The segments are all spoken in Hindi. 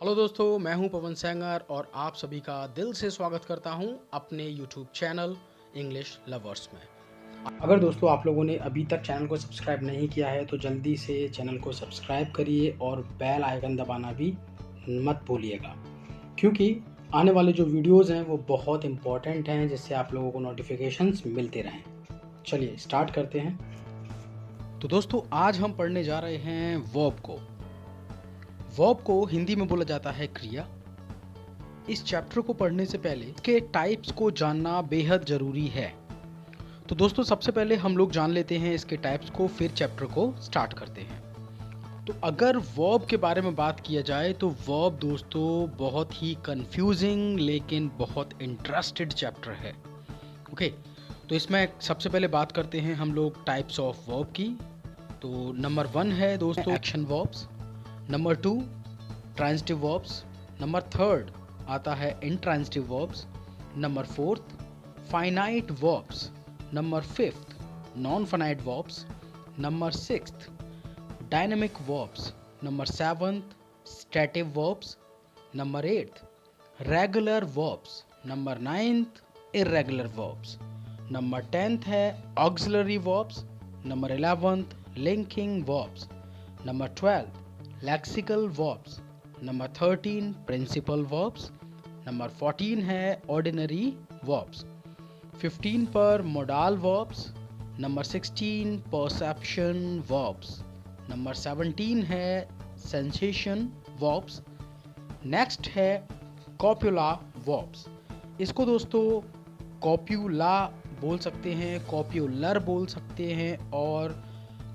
हेलो दोस्तों, मैं हूं पवन सेंगर और आप सभी का दिल से स्वागत करता हूं अपने यूट्यूब चैनल इंग्लिश लवर्स में। अगर दोस्तों आप लोगों ने अभी तक चैनल को सब्सक्राइब नहीं किया है तो जल्दी से चैनल को सब्सक्राइब करिए और बेल आइकन दबाना भी मत भूलिएगा, क्योंकि आने वाले जो वीडियोज़ हैं वो बहुत इम्पॉर्टेंट हैं, जिससे आप लोगों को नोटिफिकेशंस मिलते रहें। चलिए स्टार्ट करते हैं। तो दोस्तों आज हम पढ़ने जा रहे हैं वर्ब को। वर्ब को हिंदी में बोला जाता है क्रिया। इस चैप्टर को पढ़ने से पहले इसके टाइप्स को जानना बेहद ज़रूरी है। तो दोस्तों सबसे पहले हम लोग जान लेते हैं इसके टाइप्स को, फिर चैप्टर को स्टार्ट करते हैं। तो अगर वर्ब के बारे में बात किया जाए तो वर्ब दोस्तों बहुत ही कंफ्यूजिंग लेकिन बहुत इंटरेस्टेड चैप्टर है। ओके, तो इसमें सबसे पहले बात करते हैं हम लोग टाइप्स ऑफ वर्ब की। तो नंबर 1 है दोस्तों action verbs, number 2 transitive verbs, number 3 आता है intransitive verbs, number 4 finite verbs, number 5 non finite verbs, number 6 dynamic verbs, number 7 stative verbs, number 8 regular verbs, number 9 irregular verbs, number 10 है auxiliary verbs, number 11 linking verbs, number 12 lexical verbs, number 13 principal verbs, number 14 है ऑर्डिनरी वर्ब्स, 15 पर modal verbs, number 16 perception verbs, number 17 है सेंसेशन वर्ब्स। नेक्स्ट है कॉप्युला वर्ब्स। इसको दोस्तों कॉप्युला बोल सकते हैं, कॉप्युलर बोल सकते हैं और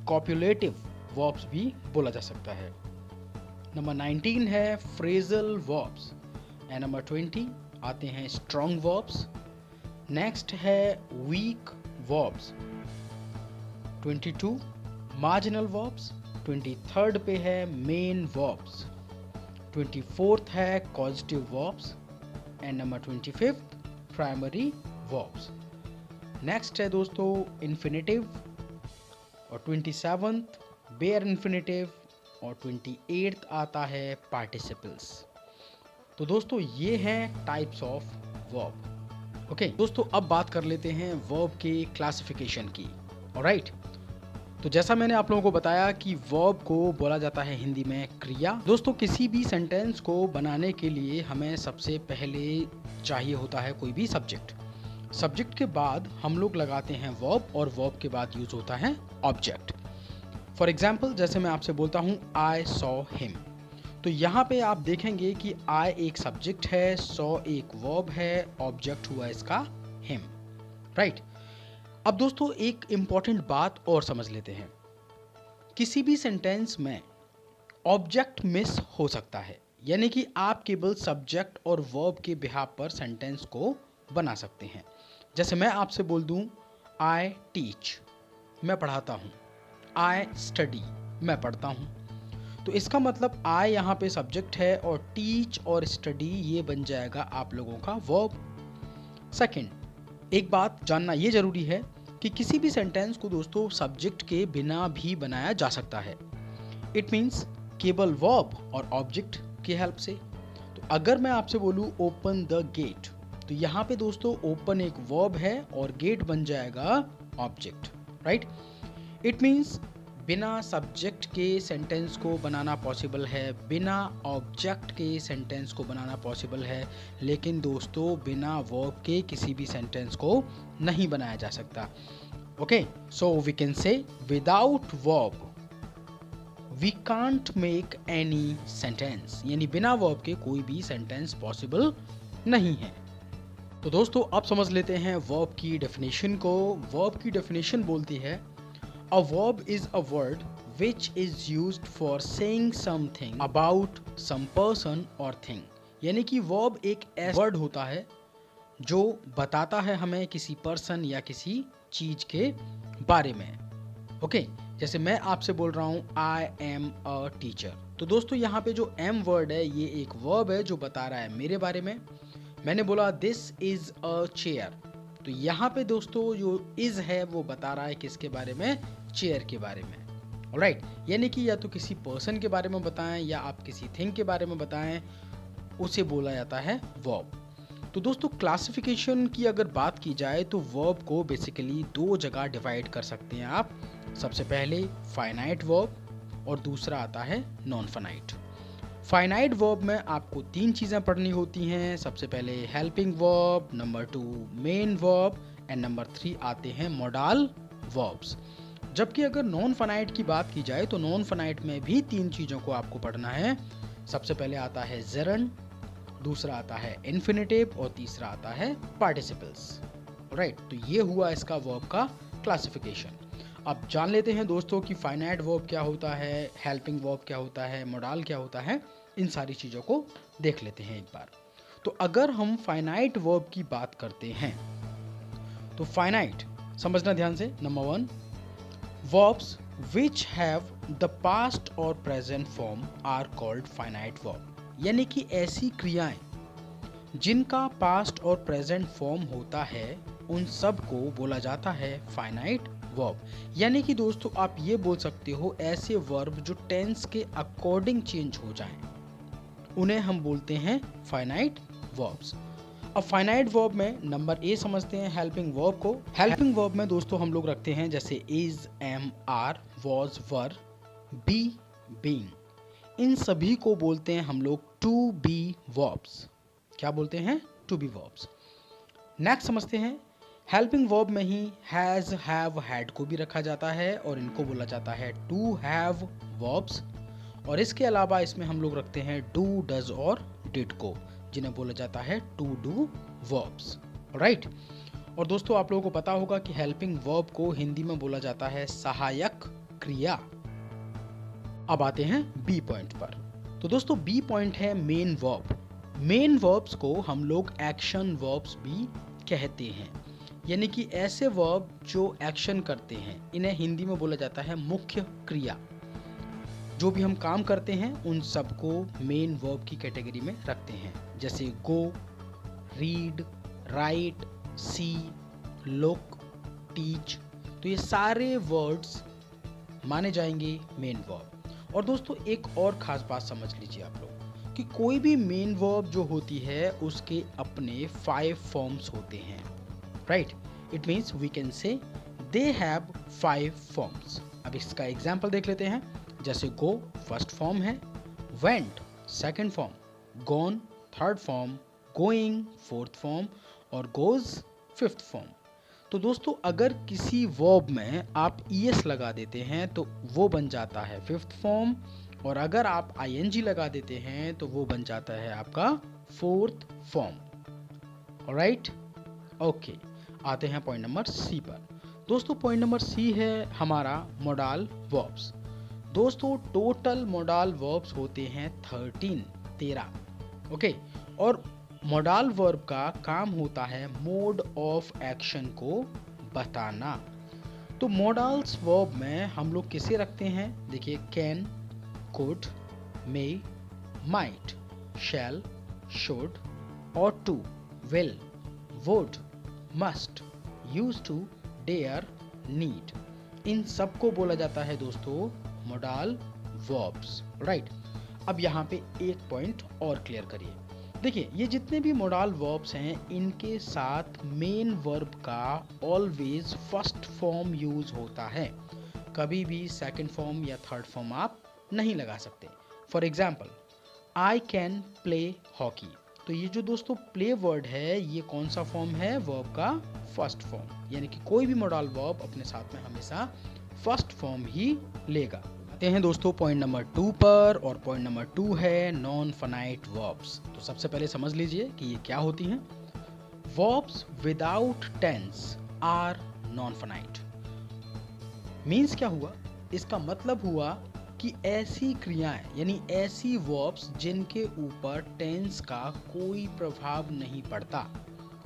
कॉप्युलेटिव वर्ब्स भी बोला जा सकता है। नंबर 19 है फ्रेजल वर्ब्स एंड नंबर 20 आते हैं स्ट्रॉन्ग वर्ब्स। नेक्स्ट है weak verbs, 22 marginal verbs, 23rd पे है मेन वर्ब्स, 24th है causative verbs and number 25th primary verbs. Next है दोस्तों इन्फिनेटिव और 27th बेयर इन्फिनेटिव और 28th आता है पार्टिसिपल्स। तो दोस्तों ये हैं टाइप्स ऑफ वर्ब। ओके दोस्तों, अब बात कर लेते हैं वर्ब के क्लासिफिकेशन की। ऑलराइट, तो जैसा मैंने आप लोगों को बताया कि वर्ब को बोला जाता है हिंदी में क्रिया। दोस्तों किसी भी सेंटेंस को बनाने के लिए हमें सबसे पहले चाहिए होता है कोई भी सब्जेक्ट। सब्जेक्ट के बाद हम लोग लगाते हैं वर्ब और वर्ब के बाद यूज होता है ऑब्जेक्ट। फॉर एग्जाम्पल जैसे मैं आपसे बोलता हूँ आई सॉ हिम, तो यहाँ पे आप देखेंगे कि आई एक सब्जेक्ट है, सॉ एक वर्ब है, ऑब्जेक्ट हुआ इसका हिम। राइट, अब दोस्तों एक इंपॉर्टेंट बात और समझ लेते हैं। किसी भी सेंटेंस में ऑब्जेक्ट मिस हो सकता है, यानी कि आप केवल सब्जेक्ट और वर्ब के बिहाफ पर सेंटेंस को बना सकते हैं। जैसे मैं आपसे बोल दूं आई टीच, मैं पढ़ाता हूं, आई स्टडी, मैं पढ़ता हूं, तो इसका मतलब आई यहाँ पे सब्जेक्ट है और टीच और स्टडी ये बन जाएगा आप लोगों का वर्ब। सेकंड, एक बात जानना ये जरूरी है कि किसी भी सेंटेंस को दोस्तों सब्जेक्ट के बिना भी बनाया जा सकता है। इट मीन्स केवल वर्ब और ऑब्जेक्ट की हेल्प से। तो अगर मैं आपसे बोलूँ ओपन द गेट, तो यहाँ पे दोस्तों ओपन एक वर्ब है और गेट बन जाएगा ऑब्जेक्ट। राइट, इट मीन्स बिना सब्जेक्ट के सेंटेंस को बनाना पॉसिबल है, बिना ऑब्जेक्ट के सेंटेंस को बनाना पॉसिबल है, लेकिन दोस्तों बिना वर्ब के किसी भी सेंटेंस को नहीं बनाया जा सकता। Okay, so we can say without verb we can't make any sentence, यानी बिना वर्ब के कोई भी सेंटेंस पॉसिबल नहीं है। तो दोस्तों अब समझ लेते हैं वर्ब की डेफिनेशन को। वर्ब की डेफिनेशन बोलती है A verb is a word which is used for saying something about some person or thing। यानी कि verb एक ऐसा वर्ड होता है जो बताता है हमें किसी पर्सन या किसी चीज के बारे में। ओके, जैसे मैं आपसे बोल रहा हूँ आई एम अ टीचर, तो दोस्तों यहाँ पे जो एम वर्ड है ये एक वर्ब है जो बता रहा है मेरे बारे में। मैंने बोला दिस इज अ चेयर, तो यहाँ पे दोस्तों जो इज है वो बता रहा है किसके बारे में, चेयर के बारे में। ऑलराइट, यानी कि या तो किसी पर्सन के बारे में बताएं या आप किसी थिंग के बारे में बताएं, उसे बोला जाता है वर्ब। तो दोस्तों क्लासिफिकेशन की अगर बात की जाए तो वर्ब को बेसिकली दो जगह डिवाइड कर सकते हैं आप। सबसे पहले फाइनाइट वर्ब और दूसरा आता है नॉन फाइनाइट। फाइनाइट वर्ब में आपको तीन चीज़ें पढ़नी होती हैं। सबसे पहले helping verb, number 2 main verb and number 3 आते हैं मॉडल वर्ब्स। जबकि अगर नॉन फाइनाइट की बात की जाए तो नॉन फाइनाइट में भी तीन चीज़ों को आपको पढ़ना है। सबसे पहले आता है जेरंड, दूसरा आता है इन्फिनेटिव और तीसरा आता है पार्टिसिपल्स। राइट, तो ये हुआ इसका वर्ब का क्लासिफिकेशन। अब जान लेते हैं दोस्तों कि फाइनाइट वर्ब क्या होता है, हेल्पिंग वर्ब क्या होता है, मॉडल क्या होता है। इन सारी चीज़ों को देख लेते हैं एक बार। तो अगर हम फाइनाइट वर्ब की बात करते हैं तो फाइनाइट समझना ध्यान से। Number 1, verbs which have the past or present form are called finite verb। यानी कि ऐसी क्रियाएं जिनका पास्ट और प्रेजेंट फॉर्म होता है उन सब को बोला जाता है फाइनाइट वर्ब। यानी कि दोस्तों आप ये बोल सकते हो ऐसे वर्ब जो टेंस के अकॉर्डिंग चेंज हो जाएं, उन्हें हम बोलते हैं फाइनाइट वर्ब्स। अब फाइनाइट वर्ब में नंबर ए समझते हैं हेल्पिंग वर्ब को। हेल्पिंग वर्ब में दोस्तों हम लोग रखते हैं जैसे is, am, are, was, were, be, being. इन सभी को बोलते हैं हम लोग टू बी वर्ब्स। क्या बोलते हैं? To be verbs. नेक्स्ट समझते हैं हेल्पिंग वर्ब में ही हैज, हैव, हैड को भी रखा जाता है और इनको बोला जाता है टू हैव वर्ब्स। और इसके अलावा इसमें हम लोग रखते हैं डू, डज और डिड को, जिन्हें बोला जाता है टू डू वर्ब्स। राइट, और दोस्तों आप लोगों को पता होगा कि हेल्पिंग वर्ब को हिंदी में बोला जाता है सहायक क्रिया। अब आते हैं बी पॉइंट पर। तो दोस्तों बी पॉइंट है मेन वर्ब। मेन वर्ब्स को हम लोग एक्शन वर्ब्स भी कहते हैं, यानी कि ऐसे वर्ब जो एक्शन करते हैं, इन्हें हिंदी में बोला जाता है मुख्य क्रिया। जो भी हम काम करते हैं उन सबको मेन वर्ब की कैटेगरी में रखते हैं, जैसे गो, रीड, राइट, सी, लुक, टीच। तो ये सारे वर्ड्स माने जाएंगे मेन वर्ब। और दोस्तों एक और खास बात समझ लीजिए आप लोग कि कोई भी मेन वर्ब जो होती है उसके अपने 5 फॉर्म्स होते हैं। Right, it means we can say they have 5 forms. अब इसका एग्जाम्पल देख लेते हैं। जैसे गो फर्स्ट फॉर्म है, went second form, gone third form, going fourth form और गोज फिफ्थ फॉर्म। तो दोस्तों अगर किसी वर्ब में आप ईएस लगा देते हैं तो वो बन जाता है फिफ्थ फॉर्म, और अगर आप आईएनजी लगा देते हैं तो वो बन जाता है आपका फोर्थ फॉर्म। ऑलराइट, ओके, आते हैं पॉइंट नंबर सी पर। दोस्तों पॉइंट नंबर सी है हमारा मॉडल वर्ब्स। दोस्तों टोटल मॉडल वर्ब्स होते हैं 13। ओके, और मॉडल वर्ब का काम होता है मोड ऑफ एक्शन को बताना। तो मॉडल्स वर्ब में हम लोग किसे रखते हैं? देखिए can, could, may, might, shall, should, ought to, will, would, must, used to, dare, need। इन सब को बोला जाता है दोस्तों मॉडल वर्ब्स। राइट, अब यहाँ पे एक पॉइंट और क्लियर करिए। देखिए ये जितने भी मॉडल वर्ब्स हैं इनके साथ मेन वर्ब का ऑलवेज फर्स्ट फॉर्म यूज होता है, कभी भी सेकंड फॉर्म या थर्ड फॉर्म आप नहीं लगा सकते। For example I can play hockey. तो ये जो दोस्तों प्ले वर्ड है ये कौन सा फॉर्म है? वर्ब का फर्स्ट फॉर्म। यानी कि कोई भी मॉडल वर्ब अपने साथ में हमेशा फर्स्ट फॉर्म ही लेगा। आते हैं दोस्तों पॉइंट नंबर 2 पर, और पॉइंट नंबर 2 है नॉन फाइनाइट वर्ब्स। तो सबसे पहले समझ लीजिए कि ये क्या होती हैं। Verbs without tense are non finite. Means क्या हुआ? इसका मतलब हुआ कि ऐसी क्रियाएं यानी ऐसी वर्ब्स जिनके ऊपर टेंस का कोई प्रभाव नहीं पड़ता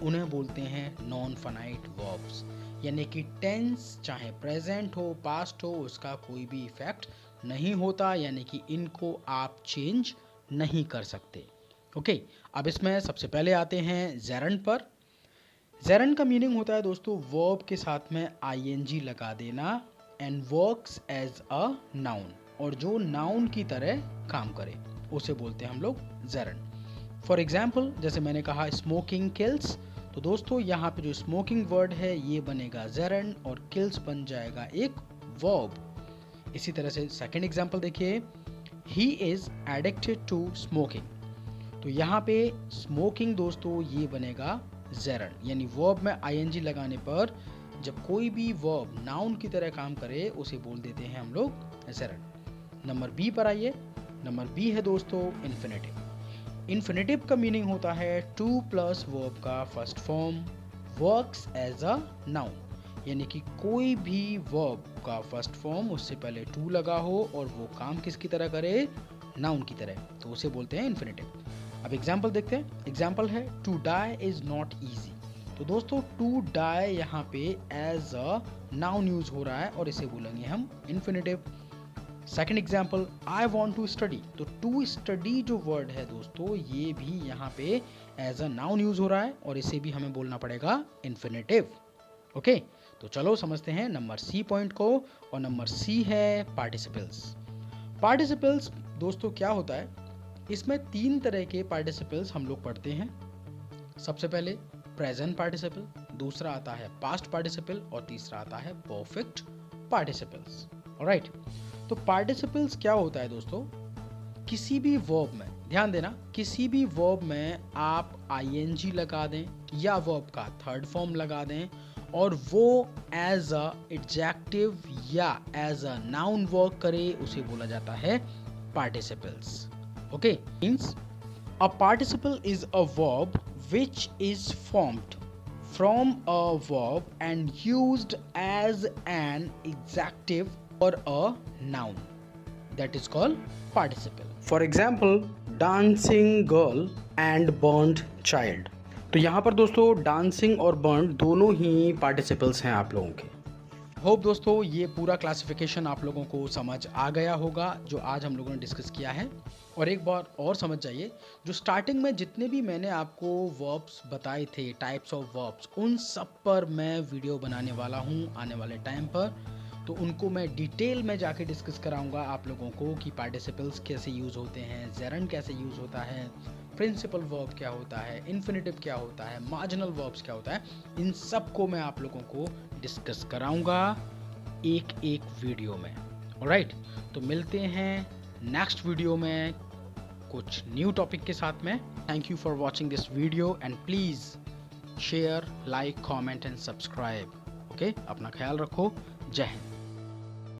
उन्हें बोलते हैं नॉन फाइनाइट वर्ब्स। यानी कि टेंस चाहे प्रेजेंट हो पास्ट हो उसका कोई भी इफेक्ट नहीं होता, यानी कि इनको आप चेंज नहीं कर सकते। ओके, अब इसमें सबसे पहले आते हैं जेरंड पर। जेरंड का मीनिंग होता है दोस्तों वर्ब के साथ में आईएनजी लगा देना and works as a noun, और जो नाउन की तरह काम करे उसे बोलते हैं हम लोग जेरंड। फॉर एग्जाम्पल, जैसे मैंने कहा स्मोकिंग किल्स, तो दोस्तों यहाँ पे जो स्मोकिंग वर्ड है ये बनेगा जेरंड और किल्स बन जाएगा एक वर्ब। इसी तरह से सेकेंड एग्जाम्पल देखिए, he is addicted to smoking, तो यहाँ पे स्मोकिंग दोस्तों ये बनेगा जेरंड, यानी वर्ब में आईएनजी लगाने पर जब कोई भी वर्ब नाउन की तरह काम करे उसे बोल देते हैं हम लोग जेरंड। नंबर बी पर आइए। नंबर बी है दोस्तों इन्फिनेटिव। इन्फिनेटिव का मीनिंग होता है टू प्लस वर्ब का first form, works as a noun, यानी कि कोई भी वर्ब का फर्स्ट फॉर्म उससे पहले टू लगा हो और वो काम किसकी तरह करे, नाउन की तरह, तो उसे बोलते हैं इन्फिनेटिव। अब एग्जाम्पल देखते हैं। एग्जाम्पल है to die is not easy, तो दोस्तों टू डाई यहाँ पे एज अ नाउन यूज हो रहा है और इसे बोलेंगे हम infinitive. Second example, I want to study, तो टू स्टडी जो वर्ड है दोस्तों ये भी यहाँ पे एज अ नाउन यूज हो रहा है और इसे भी हमें बोलना पड़ेगा इन्फिनेटिव। ओके, तो चलो समझते हैं नंबर सी पॉइंट को, और नंबर सी है पार्टिसिपल्स। पार्टिसिपल्स दोस्तों क्या होता है, इसमें तीन तरह के पार्टिसिपल्स हम लोग पढ़ते हैं। सबसे पहले प्रेजेंट पार्टिसिपल, दूसरा आता है पास्ट पार्टिसिपल और तीसरा आता है परफेक्ट पार्टिसिपल्स। ऑलराइट, तो पार्टिसिपल्स क्या होता है दोस्तों, किसी भी वर्ब में, ध्यान देना, किसी भी वर्ब में आप आईएनजी लगा दें या वर्ब का थर्ड फॉर्म लगा दें और वो एज अ एडजेक्टिव या एज अ नाउन वर्क करे उसे बोला जाता है participles. Okay, means a participle is a verb which is formed from a verb and used as an adjective or a noun. That is called participle. For example, dancing girl and burned child. तो यहाँ पर दोस्तों dancing और burned दोनों ही participles हैं आप लोगों के। होप दोस्तों ये पूरा क्लासिफिकेशन आप लोगों को समझ आ गया होगा जो आज हम लोगों ने डिस्कस किया है। और एक बार और समझ जाइए, जो स्टार्टिंग में जितने भी मैंने आपको वर्ब्स बताए थे, टाइप्स ऑफ वर्ब्स, उन सब पर मैं वीडियो बनाने वाला हूँ आने वाले टाइम पर, तो उनको मैं डिटेल में जाके डिस्कस कराऊंगा आप लोगों को कि पार्टिसिपल्स कैसे यूज़ होते हैं, जेरंड कैसे यूज़ होता है, प्रिंसिपल वर्ब क्या होता है, इन्फिनेटिव क्या होता है, मार्जिनल वर्ब्स क्या होता है, इन सब को मैं आप लोगों को डिस्कस कराऊंगा एक एक वीडियो में। ऑलराइट, तो मिलते हैं नेक्स्ट वीडियो में कुछ न्यू टॉपिक के साथ में। Thank you for watching this video and please share, like, comment and subscribe. Okay, अपना ख्याल रखो। जय हिंद।